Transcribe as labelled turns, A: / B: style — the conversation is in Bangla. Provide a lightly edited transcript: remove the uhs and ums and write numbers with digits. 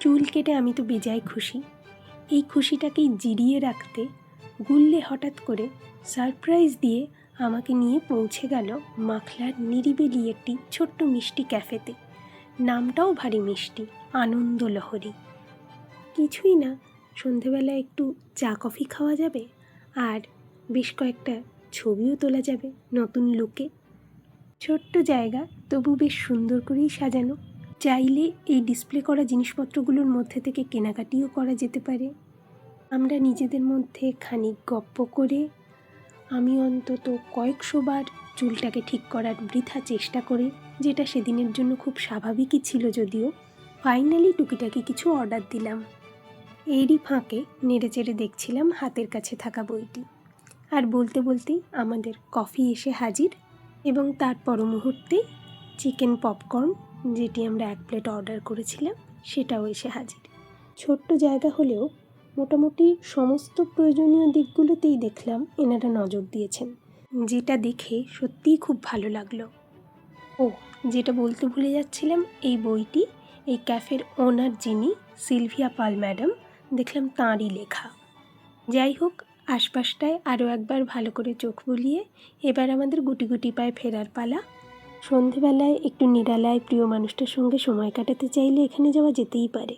A: চুল কেটে আমি তো বেজায় খুশি। এই খুশিটাকেই জিরিয়ে রাখতে গুল্লে হঠাৎ করে সারপ্রাইজ দিয়ে আমাকে নিয়ে পৌঁছে গেল মাখলার নিরিবিলি একটি ছোট্ট মিষ্টি ক্যাফেতে। নামটাও ভারী মিষ্টি, আনন্দ লহরী। কিছুই না, সন্ধেবেলা একটু চা কফি খাওয়া যাবে আর বেশ কয়েকটা ছবিও তোলা যাবে নতুন লুকে। ছোট্ট জায়গা, তবু বেশ সুন্দর করেই সাজানো। চাইলে এই ডিসপ্লে করা জিনিসপত্রগুলোর মধ্যে থেকে কেনাকাটিও করা যেতে পারে। আমরা নিজেদের মধ্যে খানিক গপ্প করে, আমি অন্তত কয়েকশোবার চুলটাকে ঠিক করার বৃথা চেষ্টা করে, যেটা সেদিনের জন্য খুব স্বাভাবিকই ছিল যদিও, ফাইনালি টুকিটাকি কিছু অর্ডার দিলাম। এরই ফাঁকে নেড়েচেড়ে দেখছিলাম হাতের কাছে থাকা বইটি, আর বলতে বলতেই আমাদের কফি এসে হাজির এবং তার পর মুহূর্তেই চিকেন পপকর্ন, যেটি আমরা 1 প্লেট অর্ডার করেছিলাম, সেটাও এসে হাজির। ছোট্ট জায়গা হলেও মোটামুটি সমস্ত প্রয়োজনীয় দিকগুলোতেই দেখলাম এনারা নজর দিয়েছেন, যেটা দেখে সত্যিই খুব ভালো লাগলো। ও, যেটা বলতে ভুলে যাচ্ছিলাম, এই বইটি এই ক্যাফের ওনার যিনি সিলভিয়া পাল ম্যাডাম, দেখলাম তাঁরই লেখা। যাই হোক, আশপাশটায় আরও একবার ভালো করে চোখ বুলিয়ে এবার আমাদের গুটি গুটি পায়ে ফেরার পালা। সন্ধেবেলায় একটু নিরালায় প্রিয় মানুষটার সঙ্গে সময় কাটাতে চাইলে এখানে যাওয়া যেতেই পারে।